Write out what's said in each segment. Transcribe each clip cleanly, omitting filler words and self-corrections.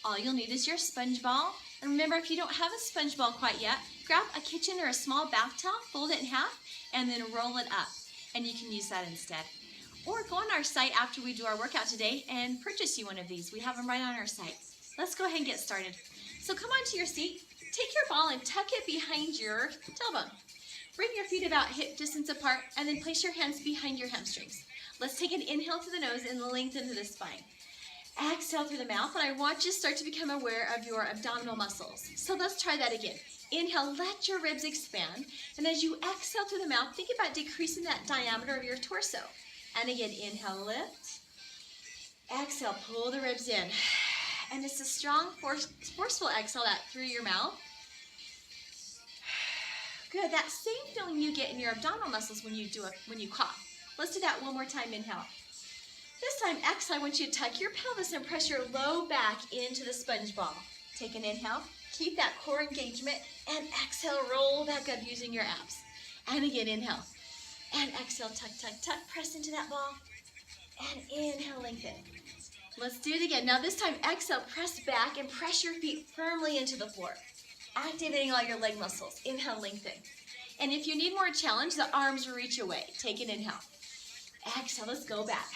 All you'll need is your sponge ball. And remember, if you don't have a sponge ball quite yet, grab a kitchen or a small bath towel, fold it in half, and then roll it up. And you can use that instead. Or go on our site after we do our workout today and purchase you one of these. We have them right on our site. Let's go ahead and get started. So come onto your seat, take your ball and tuck it behind your tailbone. Bring your feet about hip distance apart and then place your hands behind your hamstrings. Let's take an inhale through the nose and lengthen through the spine. Exhale through the mouth, and I want you to start to become aware of your abdominal muscles. So let's try that again. Inhale, let your ribs expand, and as you exhale through the mouth, think about decreasing that diameter of your torso. And again, inhale, lift. Exhale, pull the ribs in. And it's a strong, forceful exhale out through your mouth. Good, that same feeling you get in your abdominal muscles when you cough. Let's do that one more time, inhale. This time, exhale, I want you to tuck your pelvis and press your low back into the sponge ball. Take an inhale, keep that core engagement, and exhale, roll back up using your abs. And again, inhale. And exhale, tuck, tuck, tuck, press into that ball. And inhale, lengthen. Let's do it again. Now this time, exhale, press back and press your feet firmly into the floor. Activating all your leg muscles. Inhale, lengthen. And if you need more challenge, the arms will reach away. Take an inhale. Exhale, let's go back.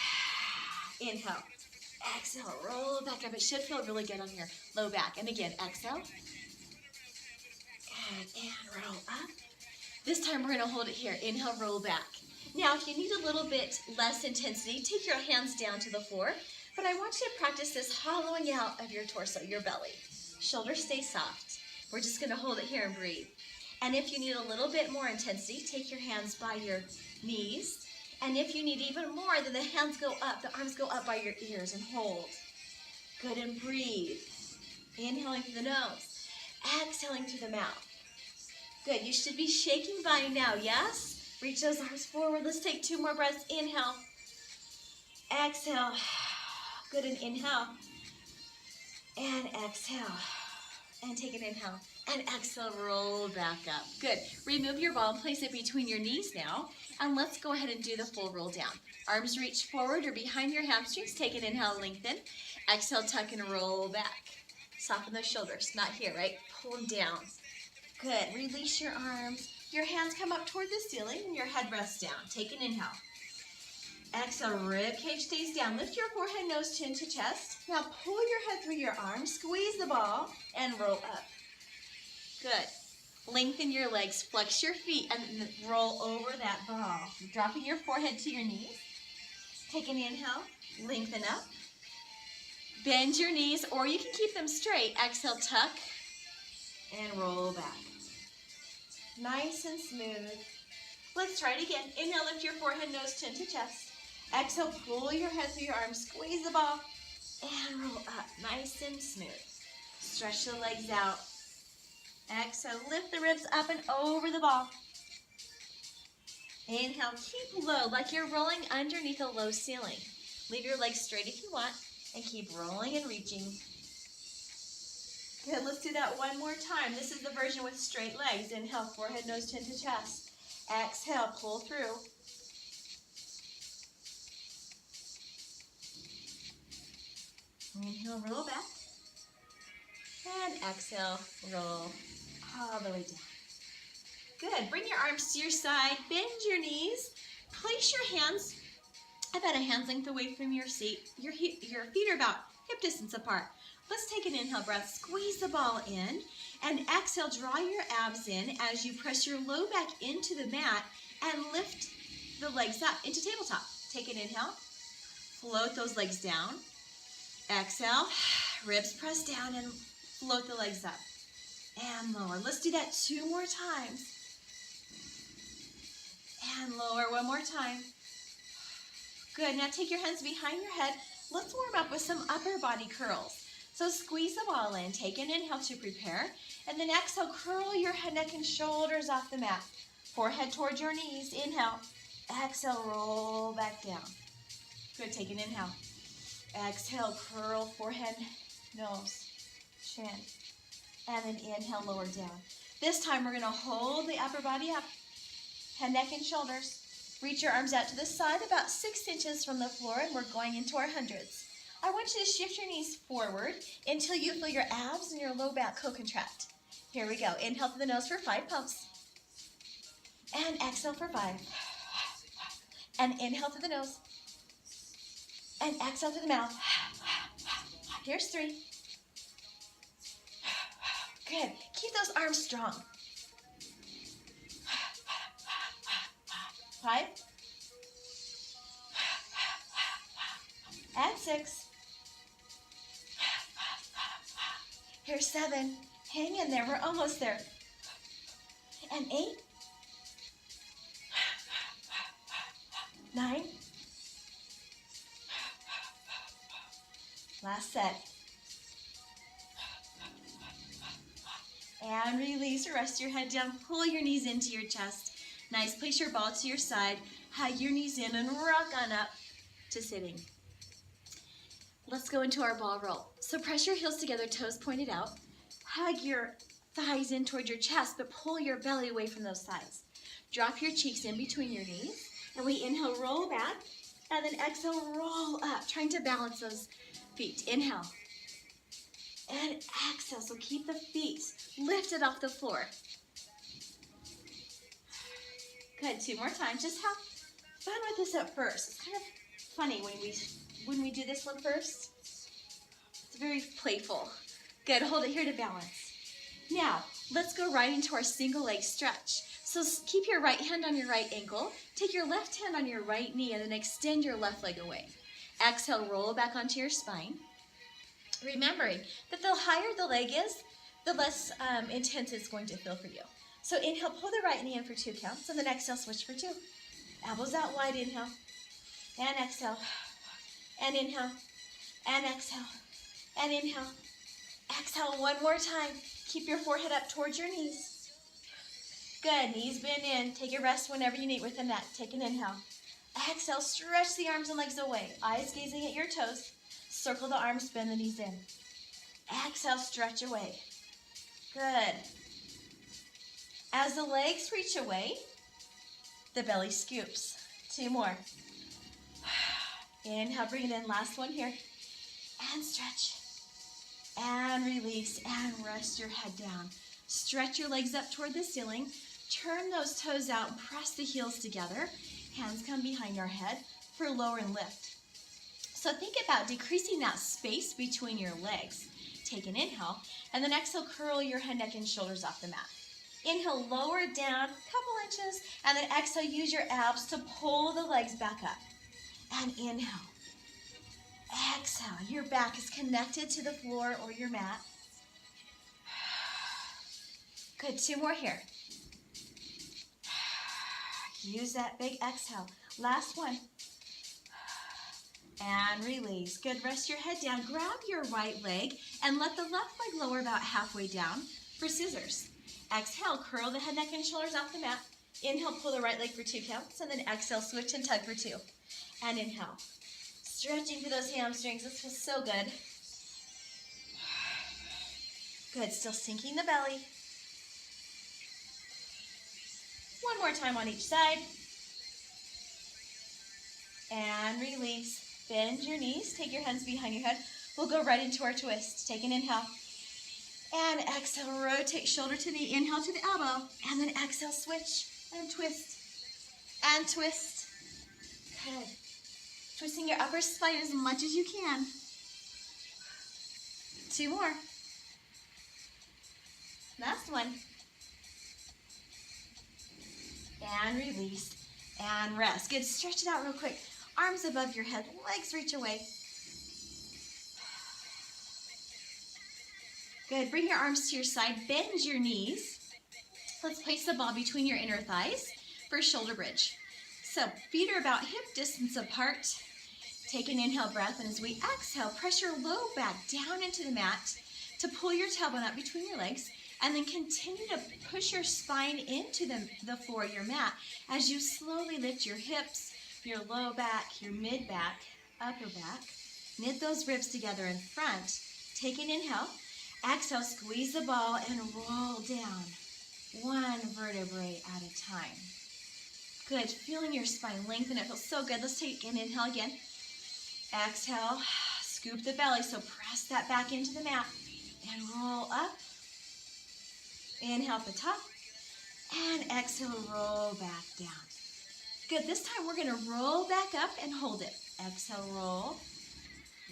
Inhale. Exhale, roll back up. It should feel really good on your low back. And again, exhale. And roll up. This time we're going to hold it here. Inhale, roll back. Now, if you need a little bit less intensity, take your hands down to the floor. But I want you to practice this hollowing out of your torso, your belly. Shoulders stay soft. We're just going to hold it here and breathe. And if you need a little bit more intensity, take your hands by your knees. And if you need even more, then the hands go up, the arms go up by your ears and hold. Good, and breathe. Inhaling through the nose, exhaling through the mouth. Good, you should be shaking by now, yes? Reach those arms forward. Let's take 2 more breaths. Inhale, exhale. Good, and inhale, and exhale. And take an inhale, and exhale, roll back up. Good. Remove your ball and place it between your knees now. And let's go ahead and do the full roll down. Arms reach forward or behind your hamstrings. Take an inhale, lengthen. Exhale, tuck and roll back. Soften those shoulders. Not here, right? Pull them down. Good. Release your arms. Your hands come up toward the ceiling and your head rests down. Take an inhale. Exhale, rib cage stays down. Lift your forehead, nose, chin to chest. Now pull your head through your arms, squeeze the ball, and roll up. Good. Lengthen your legs, flex your feet, and roll over that ball. You're dropping your forehead to your knees. Take an inhale, lengthen up. Bend your knees, or you can keep them straight. Exhale, tuck, and roll back. Nice and smooth. Let's try it again. Inhale, lift your forehead, nose, chin to chest. Exhale, pull your head through your arms, squeeze the ball, and roll up, nice and smooth. Stretch the legs out. Exhale, lift the ribs up and over the ball. Inhale, keep low, like you're rolling underneath a low ceiling. Leave your legs straight if you want, and keep rolling and reaching. Good, let's do that one more time. This is the version with straight legs. Inhale, forehead, nose, chin to chest. Exhale, pull through. Inhale, roll back. And exhale, roll all the way down. Good. Bring your arms to your side. Bend your knees. Place your hands about a hand's length away from your seat. Your feet are about hip distance apart. Let's take an inhale breath. Squeeze the ball in. And exhale, draw your abs in as you press your low back into the mat and lift the legs up into tabletop. Take an inhale. Float those legs down. Exhale, ribs press down and float the legs up and lower. Let's do that 2 more times. And lower one more time. Good, now take your hands behind your head. Let's warm up with some upper body curls. So squeeze the ball in, take an inhale to prepare, and then exhale, curl your head, neck, and shoulders off the mat. Forehead towards your knees, inhale. Exhale, roll back down. Good, take an inhale. Exhale, curl forehead, nose, chin, and then inhale, lower down. This time we're going to hold the upper body up, head, neck, and shoulders. Reach your arms out to the side about 6 inches from the floor, and we're going into our hundreds. I want you to shift your knees forward until you feel your abs and your low back co-contract. Here we go. Inhale through the nose for 5 pumps. And exhale for 5. And inhale through the nose. And exhale through the mouth. Here's 3. Good. Keep those arms strong. 5. And 6. Here's 7. Hang in there. We're almost there. And 8. 9. Last set. And release. Rest your head down. Pull your knees into your chest. Nice. Place your ball to your side. Hug your knees in and rock on up to sitting. Let's go into our ball roll. So press your heels together, toes pointed out. Hug your thighs in toward your chest, but pull your belly away from those thighs. Drop your cheeks in between your knees. And we inhale, roll back. And then exhale, roll up, trying to balance those feet. Inhale. And exhale. So keep the feet lifted off the floor. Good. 2 more times. Just have fun with this at first. It's kind of funny when we do this one first. It's very playful. Good. Hold it here to balance. Now, let's go right into our single leg stretch. So keep your right hand on your right ankle. Take your left hand on your right knee and then extend your left leg away. Exhale, roll back onto your spine. Remembering that the higher the leg is, the less intense it's going to feel for you. So inhale, pull the right knee in for 2 counts, and then exhale, switch for 2. Elbows out wide, inhale, and exhale, and inhale, and exhale, and inhale. Exhale 1 more time. Keep your forehead up towards your knees. Good, knees bend in. Take a rest whenever you need with the neck. Take an inhale. Exhale, stretch the arms and legs away. Eyes gazing at your toes. Circle the arms, bend the knees in. Exhale, stretch away. Good. As the legs reach away, the belly scoops. 2 more. Inhale, bring it in. Last one here. And stretch. And release. And rest your head down. Stretch your legs up toward the ceiling. Turn those toes out and press the heels together. Hands come behind our head for lower and lift. So think about decreasing that space between your legs. Take an inhale, and then exhale, curl your head, neck, and shoulders off the mat. Inhale, lower it down a couple inches, and then exhale, use your abs to pull the legs back up. And inhale. Exhale, your back is connected to the floor or your mat. Good, 2 more here. Use that big exhale. Last one. And release. Good, rest your head down. Grab your right leg and let the left leg lower about halfway down for scissors. Exhale, curl the head, neck, and shoulders off the mat. Inhale, pull the right leg for 2 counts, and then exhale, switch and tug for 2. And inhale. Stretching through those hamstrings. This feels so good. Good, still sinking the belly. 1 more time on each side. And release. Bend your knees. Take your hands behind your head. We'll go right into our twist. Take an inhale. And exhale, rotate shoulder to knee. Inhale to the elbow. And then exhale, switch and twist. And twist. Good. Twisting your upper spine as much as you can. 2 more. Last one. And release. And rest. Good. Stretch it out real quick. Arms above your head. Legs reach away. Good. Bring your arms to your side. Bend your knees. Let's place the ball between your inner thighs for shoulder bridge. So feet are about hip distance apart. Take an inhale breath, and as we exhale, press your low back down into the mat to pull your tailbone up between your legs, and then continue to push your spine into the floor of your mat as you slowly lift your hips, your low back, your mid back, upper back. Knit those ribs together in front. Take an inhale. Exhale, squeeze the ball and roll down 1 vertebrae at a time. Good. Feeling your spine lengthen. It feels so good. Let's take an inhale again. Exhale. Scoop the belly, so press that back into the mat and roll up. Inhale at the top and exhale, roll back down. Good, this time we're gonna roll back up and hold it. Exhale, roll.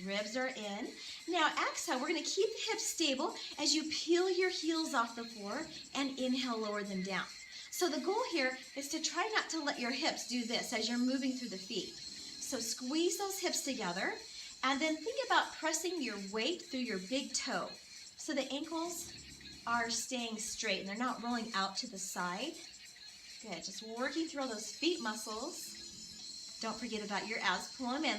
Ribs are in. Now exhale, we're gonna keep the hips stable as you peel your heels off the floor and inhale, lower them down. So the goal here is to try not to let your hips do this as you're moving through the feet. So squeeze those hips together and then think about pressing your weight through your big toe. So the ankles are staying straight and they're not rolling out to the side. Good, just working through all those feet muscles. Don't forget about your abs, pull them in.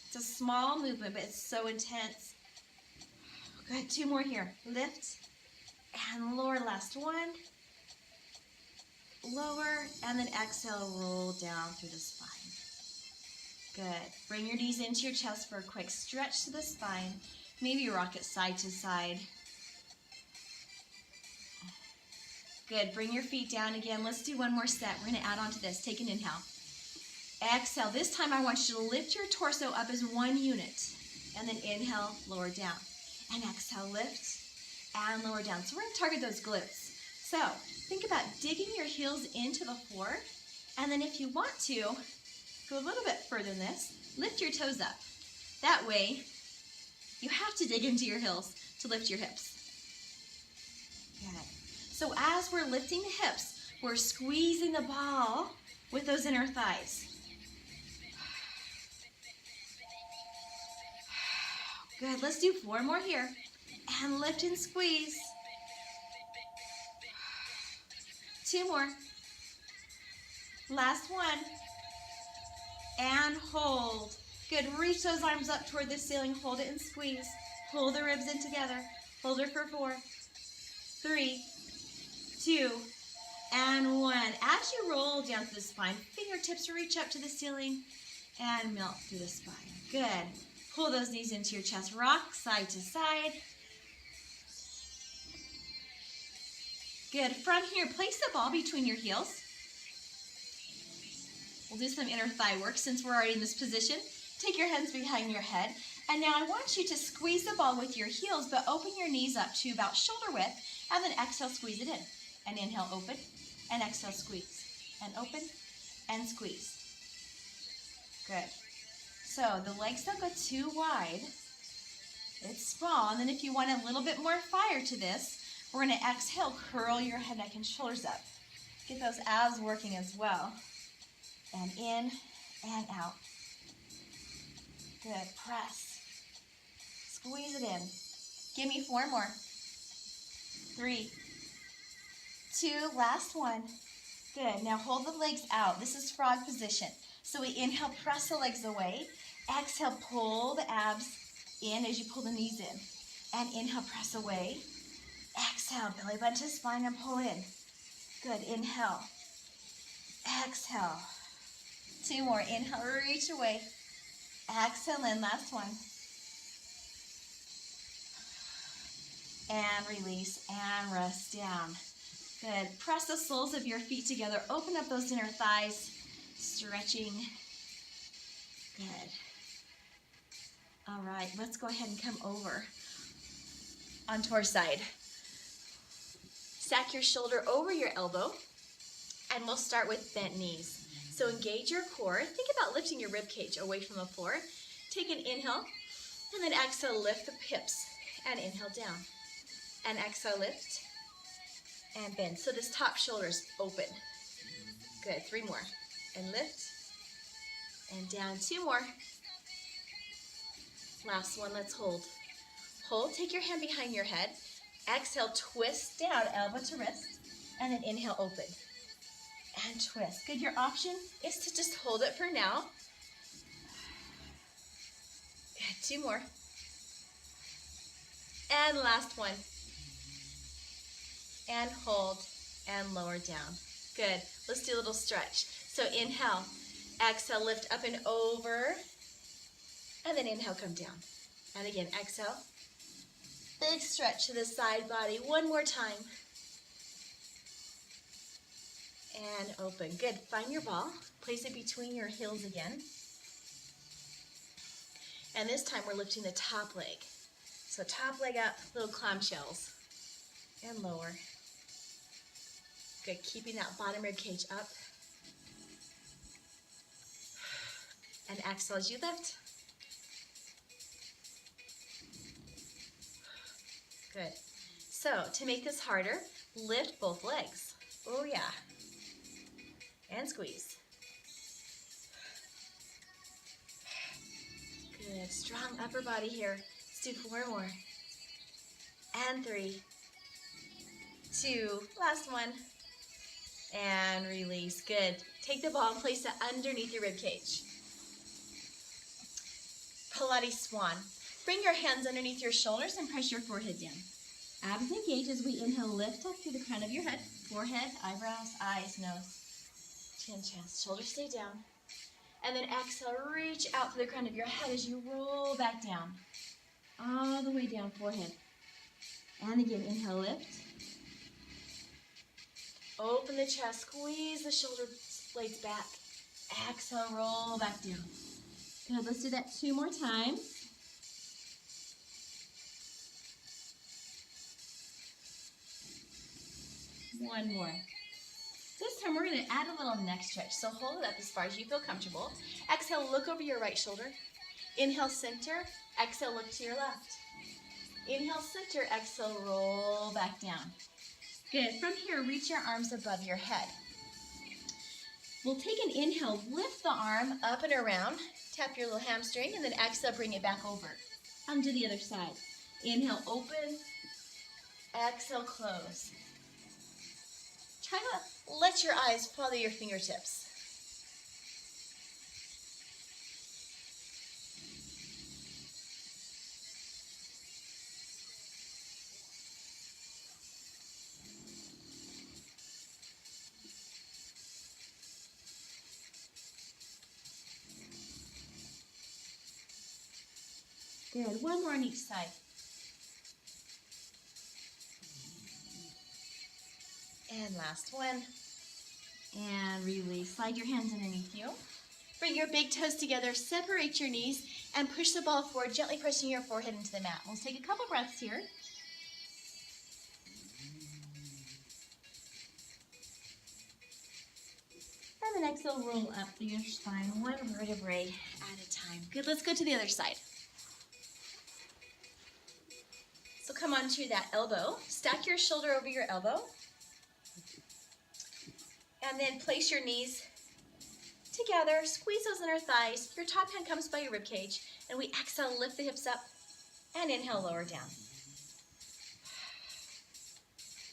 It's a small movement, but it's so intense. Good, 2 more here. Lift and lower, last one. Lower, and then exhale, roll down through the spine. Good. Bring your knees into your chest for a quick stretch to the spine. Maybe rock it side to side. Good. Bring your feet down again. Let's do one more set. We're going to add on to this. Take an inhale. Exhale. This time I want you to lift your torso up as one unit. And then inhale, lower down. And exhale, lift and lower down. So we're going to target those glutes. So think about digging your heels into the floor. And then if you want to, go a little bit further than this, lift your toes up. That way, you have to dig into your heels to lift your hips. Good. So as we're lifting the hips, we're squeezing the ball with those inner thighs. Good, let's do 4 more here. And lift and squeeze. 2 more. Last one. And hold. Good, reach those arms up toward the ceiling. Hold it and squeeze. Pull the ribs in together. Hold it for 4, 3, 2, and 1. As you roll down through the spine, fingertips reach up to the ceiling and melt through the spine. Good. Pull those knees into your chest. Rock side to side. Good. From here, place the ball between your heels. We'll do some inner thigh work since we're already in this position. Take your hands behind your head. And now I want you to squeeze the ball with your heels, but open your knees up to about shoulder width, and then exhale, squeeze it in. And inhale, open, and exhale, squeeze. And open, and squeeze. Good. So the legs don't go too wide. It's small. And then if you want a little bit more fire to this, we're going to exhale, curl your head, neck, and shoulders up. Get those abs working as well. And in and out. Good. Press. Squeeze it in. Give me 4 more. 3, 2, last one. Good. Now hold the legs out. This is frog position. So we inhale, press the legs away. Exhale, pull the abs in as you pull the knees in. And inhale, press away. Exhale, belly button to spine and pull in. Good. Inhale. Exhale. 2 more. Inhale, reach away. Exhale in, last one. And release and rest down. Good. Press the soles of your feet together. Open up those inner thighs. Stretching. Good. All right, let's go ahead and come over onto our side. Stack your shoulder over your elbow, and we'll start with bent knees. So engage your core. Think about lifting your rib cage away from the floor. Take an inhale, and then exhale, lift the hips, and inhale down. And exhale, lift, and bend. So this top shoulder is open. Good, 3 more. And lift, and down, 2 more. Last one, let's hold. Hold, take your hand behind your head. Exhale, twist down, elbow to wrist, and then inhale, open. And twist. Good, your option is to just hold it for now. Good, 2 more. And last one. And hold, and lower down. Good, let's do a little stretch. So inhale, exhale, lift up and over, and then inhale, come down. And again, exhale, big stretch to the side body. 1 more time. And open. Good. Find your ball. Place it between your heels again. And this time we're lifting the top leg. So top leg up, little clamshells, and lower. Good, keeping that bottom rib cage up. And exhale as you lift. Good. So to make this harder, lift both legs. Oh yeah. And squeeze. Good, strong upper body here. Let's do 4 more. And 3, 2, last one. And release, good. Take the ball and place it underneath your rib cage. Pilates Swan. Bring your hands underneath your shoulders and press your forehead down. Abs engage as we inhale, lift up through the crown of your head. Forehead, eyebrows, eyes, nose, chin, chest. Shoulders stay down. And then exhale, reach out to the crown of your head as you roll back down. All the way down, forehead. And again, inhale, lift. Open the chest, squeeze the shoulder blades back. Exhale, roll back down. Good, let's do that 2 more times. One more. This time we're going to add a little neck stretch. So hold it up as far as you feel comfortable. Exhale, look over your right shoulder. Inhale, center. Exhale, look to your left. Inhale, center. Exhale, roll back down. Good. From here, reach your arms above your head. We'll take an inhale, lift the arm up and around. Tap your little hamstring, and then exhale, bring it back over. Onto the other side. Inhale, open. Exhale, close. Try to let your eyes follow your fingertips. Good. One more on each side. And last one. And release. Slide your hands underneath you. Bring your big toes together. Separate your knees and push the ball forward, gently pressing your forehead into the mat. We'll take a couple breaths here. And then exhale, roll up through your spine, one vertebrae at a time. Good. Let's go to the other side. So come onto that elbow. Stack your shoulder over your elbow. And then place your knees together. Squeeze those inner thighs. Your top hand comes by your rib cage. And we exhale, lift the hips up. And inhale, lower down.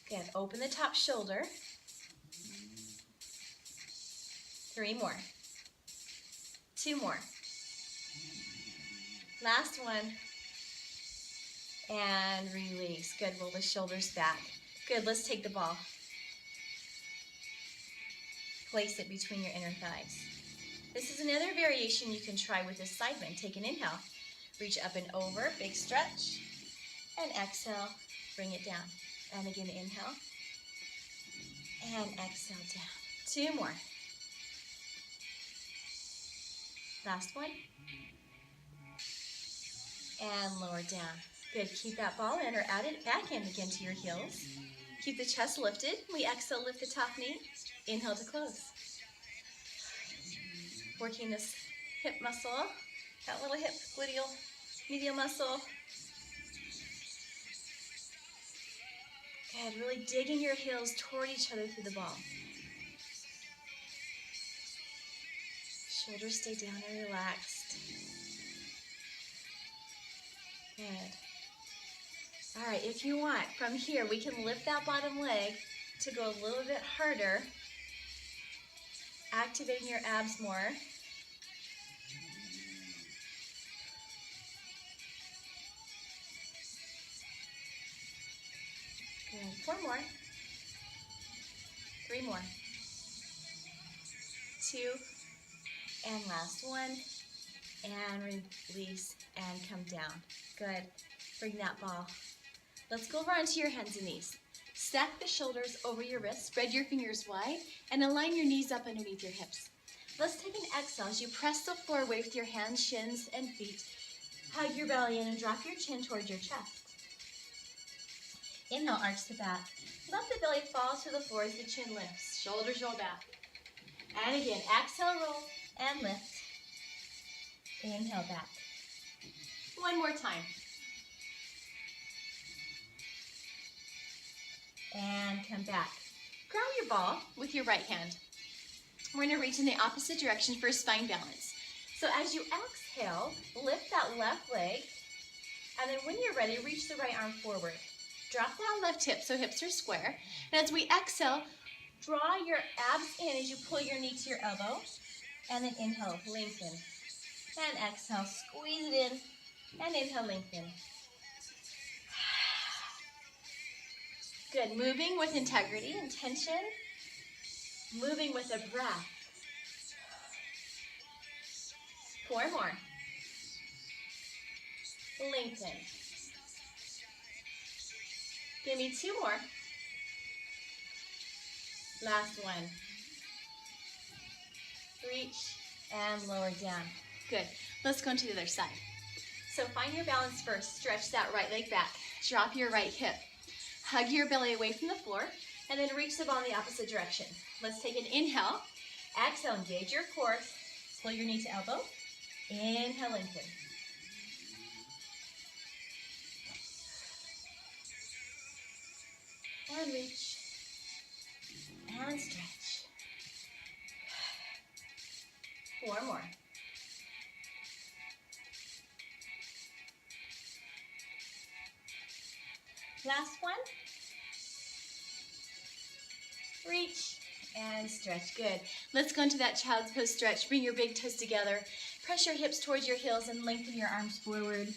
Good. Open the top shoulder. 3 more. 2 more. Last one. And release. Good. Roll the shoulders back. Good. Let's take the ball. Place it between your inner thighs. This is another variation you can try with this side bend. Take an inhale. Reach up and over. Big stretch. And exhale. Bring it down. And again, inhale. And exhale down. 2 more. Last one. And lower down. Good. Keep that ball in or add it back in again to your heels. Keep the chest lifted. We exhale, lift the top knee. Inhale to close. Working this hip muscle, that little hip gluteal medial muscle. Good. Really digging your heels toward each other through the ball. Shoulders stay down and relaxed. Good. All right, if you want, from here, we can lift that bottom leg to go a little bit harder, activating your abs more. Good. 4 more. 3 more. 2. And last one. And release and come down. Good. Bring that ball. Let's go over onto your hands and knees. Stack the shoulders over your wrists, spread your fingers wide, and align your knees up underneath your hips. Let's take an exhale as you press the floor away with your hands, shins, and feet. Hug your belly in and drop your chin towards your chest. Inhale, arch the back. Let the belly fall to the floor as the chin lifts. Shoulders roll back. And again, exhale, roll and lift. Inhale, back. One more time. And come back. Ground your ball with your right hand. We're going to reach in the opposite direction for spine balance. So as you exhale, lift that left leg, and then when you're ready, reach the right arm forward. Drop that left hip so hips are square. And as we exhale, draw your abs in as you pull your knee to your elbow, and then inhale, lengthen. And exhale, squeeze it in, and inhale, lengthen. Good, moving with integrity, intention, moving with a breath. 4 more. Lengthen. Give me 2 more. Last one. Reach and lower down. Good. Let's go into the other side. So find your balance first. Stretch that right leg back. Drop your right hip. Hug your belly away from the floor, and then reach the ball in the opposite direction. Let's take an inhale. Exhale, engage your core. Pull your knee to elbow. Inhale, lengthen. And reach. And stretch. 4 more. Last one. Reach and stretch. Good. Let's go into that child's pose stretch. Bring your big toes together. Press your hips towards your heels and lengthen your arms forward.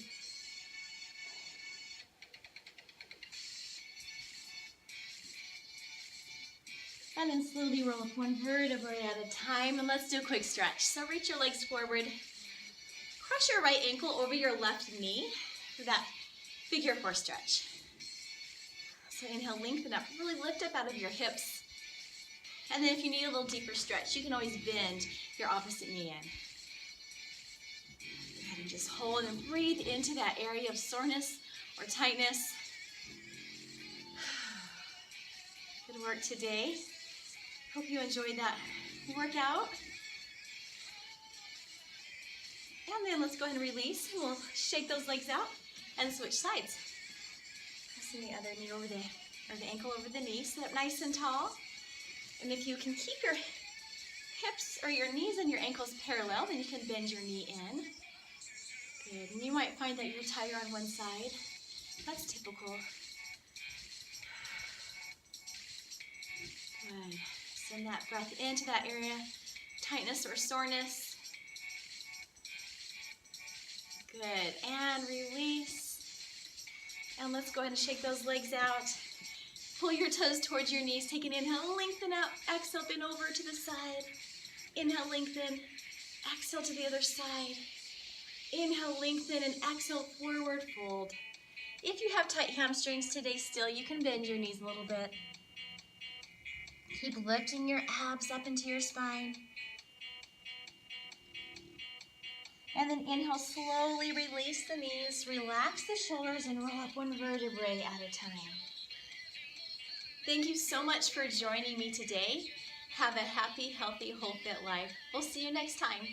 And then slowly roll up one vertebrae at a time. And let's do a quick stretch. So reach your legs forward. Cross your right ankle over your left knee for that figure 4 stretch. So inhale, lengthen up. Really lift up out of your hips. And then if you need a little deeper stretch, you can always bend your opposite knee in. Go ahead and just hold and breathe into that area of soreness or tightness. Good work today. Hope you enjoyed that workout. And then let's go ahead and release. And we'll shake those legs out and switch sides. Pressing the other knee over the ankle over the knee. Sit up nice and tall. And if you can keep your hips or your knees and your ankles parallel, then you can bend your knee in. Good. And you might find that you're tighter on one side. That's typical. Good. Send that breath into that area, tightness or soreness. Good. And release. And let's go ahead and shake those legs out. Pull your toes towards your knees. Take an inhale, lengthen up. Exhale, bend over to the side. Inhale, lengthen. Exhale to the other side. Inhale, lengthen, and exhale, forward fold. If you have tight hamstrings today still, you can bend your knees a little bit. Keep lifting your abs up into your spine. And then inhale, slowly release the knees, relax the shoulders, and roll up one vertebrae at a time. Thank you so much for joining me today. Have a happy, healthy, whole fit life. We'll see you next time.